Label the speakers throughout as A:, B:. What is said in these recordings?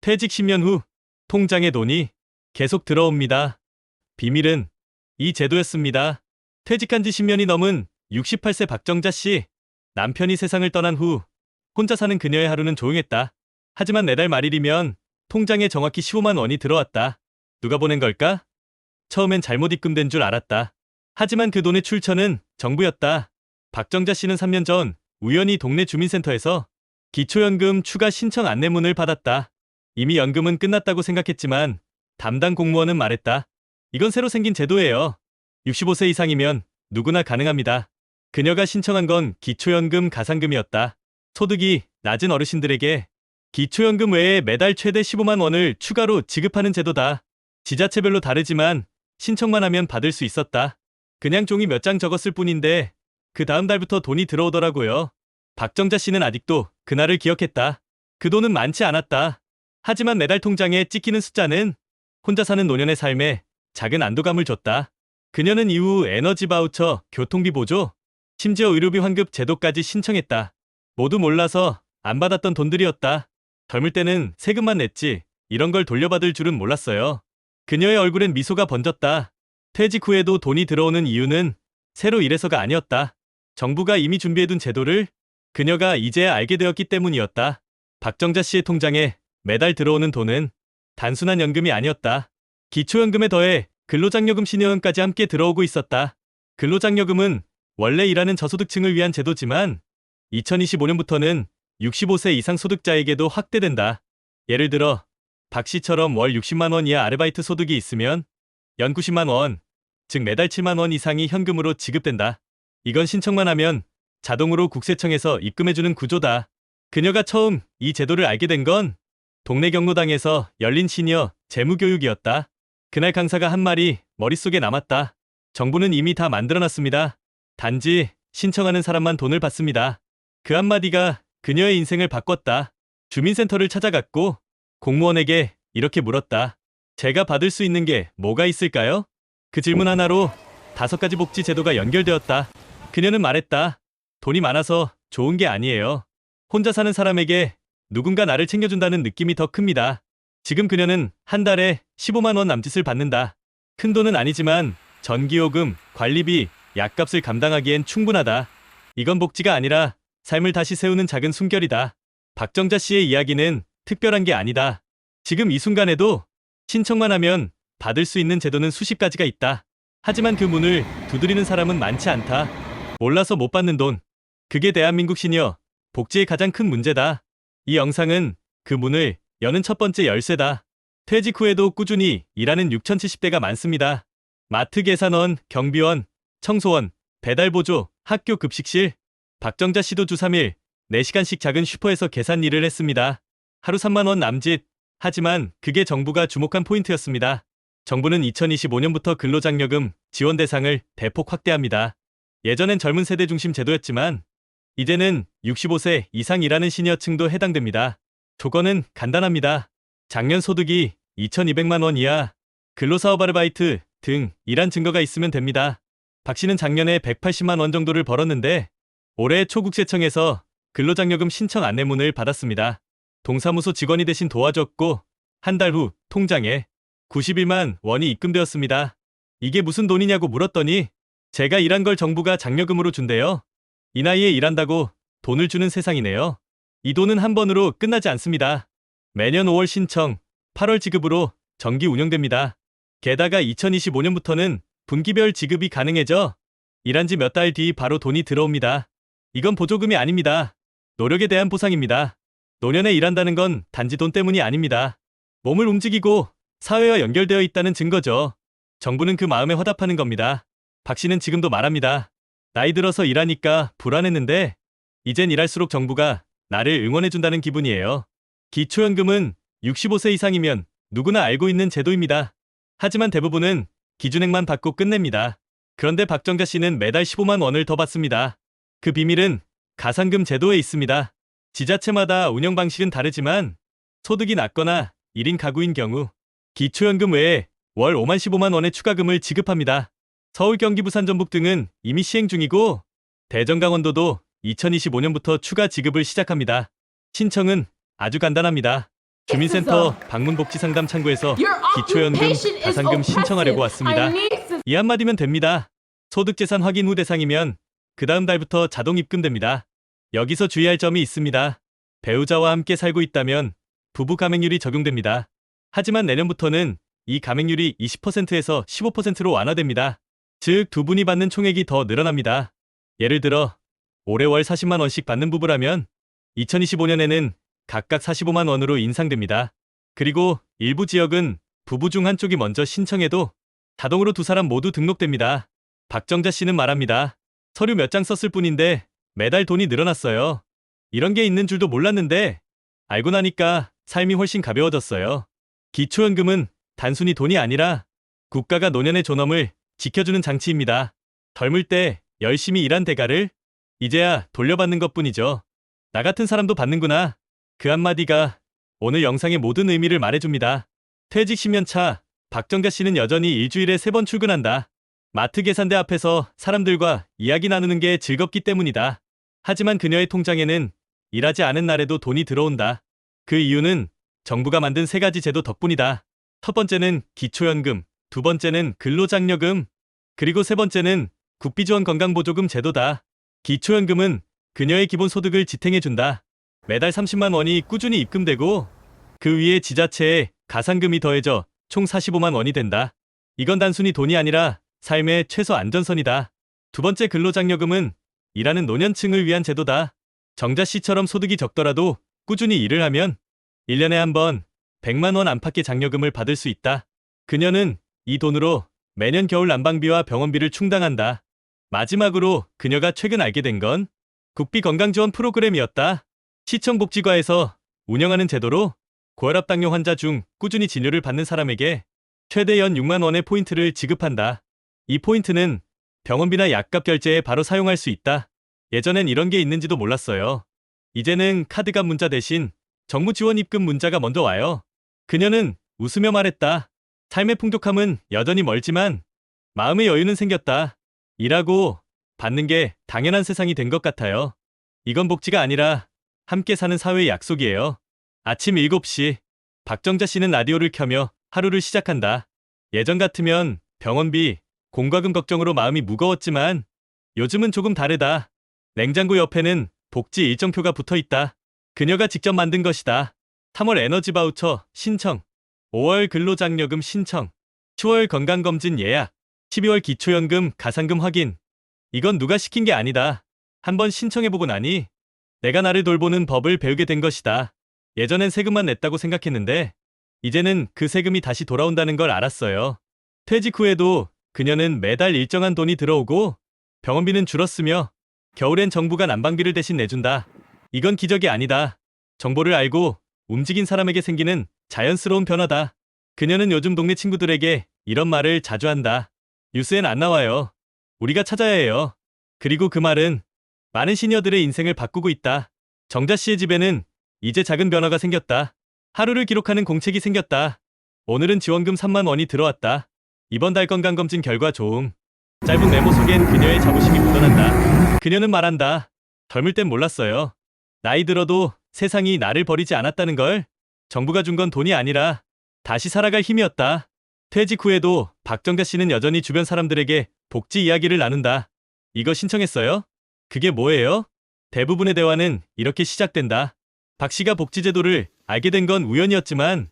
A: 퇴직 10년 후 통장에 돈이 계속 들어옵니다. 비밀은 이 제도였습니다. 퇴직한 지 10년이 넘은 68세 박정자 씨. 남편이 세상을 떠난 후 혼자 사는 그녀의 하루는 조용했다. 하지만 매달 말일이면 통장에 정확히 15만 원이 들어왔다. 누가 보낸 걸까? 처음엔 잘못 입금된 줄 알았다. 하지만 그 돈의 출처는 정부였다. 박정자 씨는 3년 전 우연히 동네 주민센터에서 기초연금 추가 신청 안내문을 받았다. 이미 연금은 끝났다고 생각했지만 담당 공무원은 말했다. 이건 새로 생긴 제도예요. 65세 이상이면 누구나 가능합니다. 그녀가 신청한 건 기초연금 가상금이었다. 소득이 낮은 어르신들에게 기초연금 외에 매달 최대 15만 원을 추가로 지급하는 제도다. 지자체별로 다르지만 신청만 하면 받을 수 있었다. 그냥 종이 몇 장 적었을 뿐인데 그 다음 달부터 돈이 들어오더라고요. 박정자 씨는 아직도 그날을 기억했다. 그 돈은 많지 않았다. 하지만 매달 통장에 찍히는 숫자는 혼자 사는 노년의 삶에 작은 안도감을 줬다. 그녀는 이후 에너지 바우처, 교통비 보조, 심지어 의료비 환급 제도까지 신청했다. 모두 몰라서 안 받았던 돈들이었다. 젊을 때는 세금만 냈지 이런 걸 돌려받을 줄은 몰랐어요. 그녀의 얼굴엔 미소가 번졌다. 퇴직 후에도 돈이 들어오는 이유는 새로 일해서가 아니었다. 정부가 이미 준비해둔 제도를 그녀가 이제야 알게 되었기 때문이었다. 박정자 씨의 통장에 매달 들어오는 돈은 단순한 연금이 아니었다. 기초연금에 더해 근로장려금 신여금까지 함께 들어오고 있었다. 근로장려금은 원래 일하는 저소득층을 위한 제도지만 2025년부터는 65세 이상 소득자에게도 확대된다. 예를 들어 박 씨처럼 월 60만 원 이하 아르바이트 소득이 있으면 연 90만 원, 즉 매달 7만 원 이상이 현금으로 지급된다. 이건 신청만 하면 자동으로 국세청에서 입금해주는 구조다. 그녀가 처음 이 제도를 알게 된 건 동네 경로당에서 열린 시니어 재무교육이었다. 그날 강사가 한 말이 머릿속에 남았다. 정부는 이미 다 만들어놨습니다. 단지 신청하는 사람만 돈을 받습니다. 그 한마디가 그녀의 인생을 바꿨다. 주민센터를 찾아갔고 공무원에게 이렇게 물었다. 제가 받을 수 있는 게 뭐가 있을까요? 그 질문 하나로 5가지 복지 제도가 연결되었다. 그녀는 말했다. 돈이 많아서 좋은 게 아니에요. 혼자 사는 사람에게 누군가 나를 챙겨준다는 느낌이 더 큽니다. 지금 그녀는 한 달에 15만 원 남짓을 받는다. 큰 돈은 아니지만 전기요금, 관리비, 약값을 감당하기엔 충분하다. 이건 복지가 아니라 삶을 다시 세우는 작은 숨결이다. 박정자 씨의 이야기는 특별한 게 아니다. 지금 이 순간에도 신청만 하면 받을 수 있는 제도는 수십 가지가 있다. 하지만 그 문을 두드리는 사람은 많지 않다. 몰라서 못 받는 돈. 그게 대한민국 시니어 복지의 가장 큰 문제다. 이 영상은 그 문을 여는 첫 번째 열쇠다. 퇴직 후에도 꾸준히 일하는 6070대가 많습니다. 마트 계산원, 경비원, 청소원, 배달보조, 학교 급식실. 박정자 씨도 주 3일 4시간씩 작은 슈퍼에서 계산 일을 했습니다. 하루 3만 원 남짓. 하지만 그게 정부가 주목한 포인트였습니다. 정부는 2025년부터 근로장려금 지원 대상을 대폭 확대합니다. 예전엔 젊은 세대 중심 제도였지만 이제는 65세 이상 일하는 시니어층도 해당됩니다. 조건은 간단합니다. 작년 소득이 2,200만 원 이하, 근로사업 아르바이트 등 일한 증거가 있으면 됩니다. 박 씨는 작년에 180만 원 정도를 벌었는데 올해 초국세청에서 근로장려금 신청 안내문을 받았습니다. 동사무소 직원이 대신 도와줬고 한 달 후 통장에 91만 원이 입금되었습니다. 이게 무슨 돈이냐고 물었더니 제가 일한 걸 정부가 장려금으로 준대요. 이 나이에 일한다고 돈을 주는 세상이네요. 이 돈은 한 번으로 끝나지 않습니다. 매년 5월 신청, 8월 지급으로 정기 운영됩니다. 게다가 2025년부터는 분기별 지급이 가능해져 일한 지 몇 달 뒤 바로 돈이 들어옵니다. 이건 보조금이 아닙니다. 노력에 대한 보상입니다. 노년에 일한다는 건 단지 돈 때문이 아닙니다. 몸을 움직이고 사회와 연결되어 있다는 증거죠. 정부는 그 마음에 화답하는 겁니다. 박 씨는 지금도 말합니다. 나이 들어서 일하니까 불안했는데 이젠 일할수록 정부가 나를 응원해준다는 기분이에요. 기초연금은 65세 이상이면 누구나 알고 있는 제도입니다. 하지만 대부분은 기준액만 받고 끝냅니다. 그런데 박정자 씨는 매달 15만 원을 더 받습니다. 그 비밀은 가상금 제도에 있습니다. 지자체마다 운영 방식은 다르지만 소득이 낮거나 1인 가구인 경우 기초연금 외에 월 5만 15만 원의 추가금을 지급합니다. 서울, 경기, 부산, 전북 등은 이미 시행 중이고 대전, 강원도도 2025년부터 추가 지급을 시작합니다. 신청은 아주 간단합니다. 주민센터 방문복지상담 창구에서 기초연금, 가산금 신청하려고 왔습니다. 이 한마디면 됩니다. 소득재산 확인 후 대상이면 그 다음 달부터 자동 입금됩니다. 여기서 주의할 점이 있습니다. 배우자와 함께 살고 있다면 부부 감액률이 적용됩니다. 하지만 내년부터는 이 감액률이 20%에서 15%로 완화됩니다. 즉, 두 분이 받는 총액이 더 늘어납니다. 예를 들어 올해 월 40만 원씩 받는 부부라면 2025년에는 각각 45만 원으로 인상됩니다. 그리고 일부 지역은 부부 중 한쪽이 먼저 신청해도 자동으로 두 사람 모두 등록됩니다. 박정자 씨는 말합니다. 서류 몇 장 썼을 뿐인데 매달 돈이 늘어났어요. 이런 게 있는 줄도 몰랐는데 알고 나니까 삶이 훨씬 가벼워졌어요. 기초연금은 단순히 돈이 아니라 국가가 노년의 존엄을 지켜주는 장치입니다. 젊을 때 열심히 일한 대가를 이제야 돌려받는 것뿐이죠. 나 같은 사람도 받는구나. 그 한마디가 오늘 영상의 모든 의미를 말해줍니다. 퇴직 10년 차, 박정자 씨는 여전히 일주일에 3번 출근한다. 마트 계산대 앞에서 사람들과 이야기 나누는 게 즐겁기 때문이다. 하지만 그녀의 통장에는 일하지 않은 날에도 돈이 들어온다. 그 이유는 정부가 만든 3가지 제도 덕분이다. 첫 번째는 기초연금, 두 번째는 근로장려금, 그리고 세 번째는 국비지원 건강보조금 제도다. 기초연금은 그녀의 기본소득을 지탱해준다. 매달 30만 원이 꾸준히 입금되고 그 위에 지자체의 가산금이 더해져 총 45만 원이 된다. 이건 단순히 돈이 아니라 삶의 최소 안전선이다. 두 번째 근로장려금은 일하는 노년층을 위한 제도다. 정자 씨처럼 소득이 적더라도 꾸준히 일을 하면 1년에 한 번 100만 원 안팎의 장려금을 받을 수 있다. 그녀는 이 돈으로 매년 겨울 난방비와 병원비를 충당한다. 마지막으로 그녀가 최근 알게 된 건 국비 건강지원 프로그램이었다. 시청복지과에서 운영하는 제도로 고혈압 당뇨 환자 중 꾸준히 진료를 받는 사람에게 최대 연 6만 원의 포인트를 지급한다. 이 포인트는 병원비나 약값 결제에 바로 사용할 수 있다. 예전엔 이런 게 있는지도 몰랐어요. 이제는 카드값 문자 대신 정부 지원 입금 문자가 먼저 와요. 그녀는 웃으며 말했다. 삶의 풍족함은 여전히 멀지만 마음의 여유는 생겼다. 일하고 받는 게 당연한 세상이 된 것 같아요. 이건 복지가 아니라 함께 사는 사회의 약속이에요. 아침 7시, 박정자 씨는 라디오를 켜며 하루를 시작한다. 예전 같으면 병원비, 공과금 걱정으로 마음이 무거웠지만 요즘은 조금 다르다. 냉장고 옆에는 복지 일정표가 붙어 있다. 그녀가 직접 만든 것이다. 3월 에너지 바우처 신청, 5월 근로장려금 신청, 10월 건강검진 예약, 12월 기초연금 가산금 확인. 이건 누가 시킨 게 아니다. 한번 신청해보고 나니 내가 나를 돌보는 법을 배우게 된 것이다. 예전엔 세금만 냈다고 생각했는데 이제는 그 세금이 다시 돌아온다는 걸 알았어요. 퇴직 후에도 그녀는 매달 일정한 돈이 들어오고 병원비는 줄었으며 겨울엔 정부가 난방비를 대신 내준다. 이건 기적이 아니다. 정보를 알고 움직인 사람에게 생기는 자연스러운 변화다. 그녀는 요즘 동네 친구들에게 이런 말을 자주 한다. 뉴스엔 안 나와요. 우리가 찾아야 해요. 그리고 그 말은 많은 시니어들의 인생을 바꾸고 있다. 정자 씨의 집에는 이제 작은 변화가 생겼다. 하루를 기록하는 공책이 생겼다. 오늘은 지원금 3만 원이 들어왔다. 이번 달 건강검진 결과 좋음. 짧은 메모 속엔 그녀의 자부심이 묻어난다. 그녀는 말한다. 젊을 땐 몰랐어요. 나이 들어도 세상이 나를 버리지 않았다는 걸. 정부가 준 건 돈이 아니라 다시 살아갈 힘이었다. 퇴직 후에도 박정자 씨는 여전히 주변 사람들에게 복지 이야기를 나눈다. 이거 신청했어요? 그게 뭐예요? 대부분의 대화는 이렇게 시작된다. 박 씨가 복지제도를 알게 된 건 우연이었지만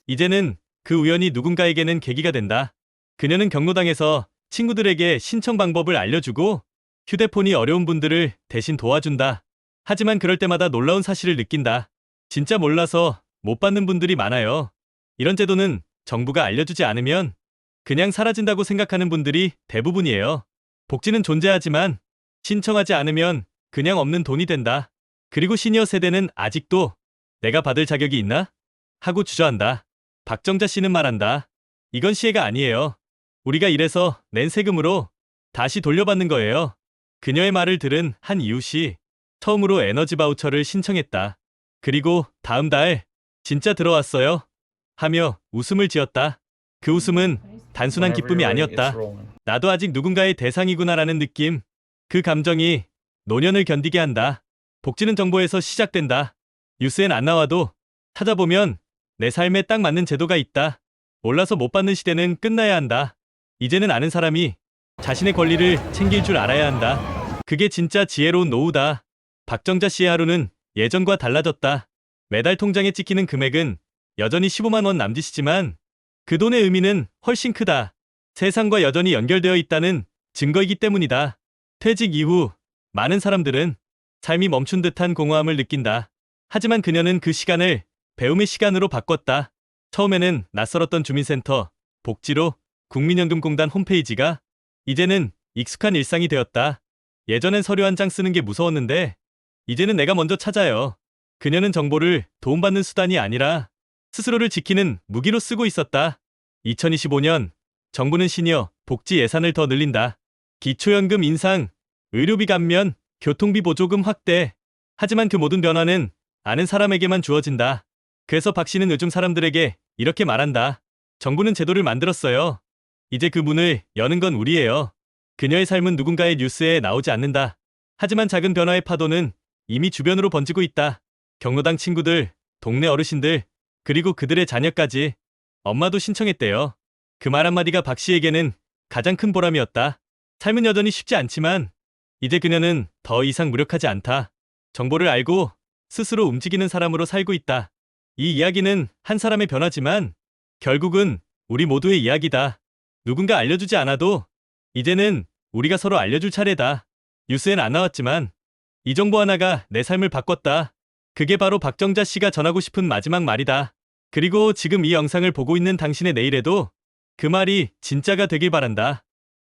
A: 이제는 그 우연이 누군가에게는 계기가 된다. 그녀는 경로당에서 친구들에게 신청 방법을 알려주고 휴대폰이 어려운 분들을 대신 도와준다. 하지만 그럴 때마다 놀라운 사실을 느낀다. 진짜 몰라서 못 받는 분들이 많아요. 이런 제도는 정부가 알려주지 않으면 그냥 사라진다고 생각하는 분들이 대부분이에요. 복지는 존재하지만 신청하지 않으면 그냥 없는 돈이 된다. 그리고 시니어 세대는 아직도 내가 받을 자격이 있나? 하고 주저한다. 박정자 씨는 말한다. 이건 시혜가 아니에요. 우리가 일해서 낸 세금으로 다시 돌려받는 거예요. 그녀의 말을 들은 한 이웃이 처음으로 에너지 바우처를 신청했다. 그리고 다음 달 진짜 들어왔어요. 하며 웃음을 지었다. 그 웃음은 단순한 기쁨이 아니었다. 나도 아직 누군가의 대상이구나라는 느낌. 그 감정이 노년을 견디게 한다. 복지는 정보에서 시작된다. 뉴스엔 안 나와도 찾아보면 내 삶에 딱 맞는 제도가 있다. 몰라서 못 받는 시대는 끝나야 한다. 이제는 아는 사람이 자신의 권리를 챙길 줄 알아야 한다. 그게 진짜 지혜로운 노후다. 박정자 씨의 하루는 예전과 달라졌다. 매달 통장에 찍히는 금액은 여전히 15만 원 남짓이지만 그 돈의 의미는 훨씬 크다. 세상과 여전히 연결되어 있다는 증거이기 때문이다. 퇴직 이후 많은 사람들은 삶이 멈춘 듯한 공허함을 느낀다. 하지만 그녀는 그 시간을 배움의 시간으로 바꿨다. 처음에는 낯설었던 주민센터, 복지로, 국민연금공단 홈페이지가 이제는 익숙한 일상이 되었다. 예전엔 서류 한 장 쓰는 게 무서웠는데 이제는 내가 먼저 찾아요. 그녀는 정보를 도움받는 수단이 아니라 스스로를 지키는 무기로 쓰고 있었다. 2025년 정부는 시니어 복지 예산을 더 늘린다. 기초연금 인상, 의료비 감면, 교통비 보조금 확대. 하지만 그 모든 변화는 아는 사람에게만 주어진다. 그래서 박 씨는 요즘 사람들에게 이렇게 말한다. 정부는 제도를 만들었어요. 이제 그 문을 여는 건 우리예요. 그녀의 삶은 누군가의 뉴스에 나오지 않는다. 하지만 작은 변화의 파도는 이미 주변으로 번지고 있다. 경로당 친구들, 동네 어르신들, 그리고 그들의 자녀까지. 엄마도 신청했대요. 그 말 한마디가 박 씨에게는 가장 큰 보람이었다. 삶은 여전히 쉽지 않지만 이제 그녀는 더 이상 무력하지 않다. 정보를 알고 스스로 움직이는 사람으로 살고 있다. 이 이야기는 한 사람의 변화지만 결국은 우리 모두의 이야기다. 누군가 알려주지 않아도 이제는 우리가 서로 알려줄 차례다. 뉴스엔 안 나왔지만 이 정보 하나가 내 삶을 바꿨다. 그게 바로 박정자 씨가 전하고 싶은 마지막 말이다. 그리고 지금 이 영상을 보고 있는 당신의 내일에도 그 말이 진짜가 되길 바란다.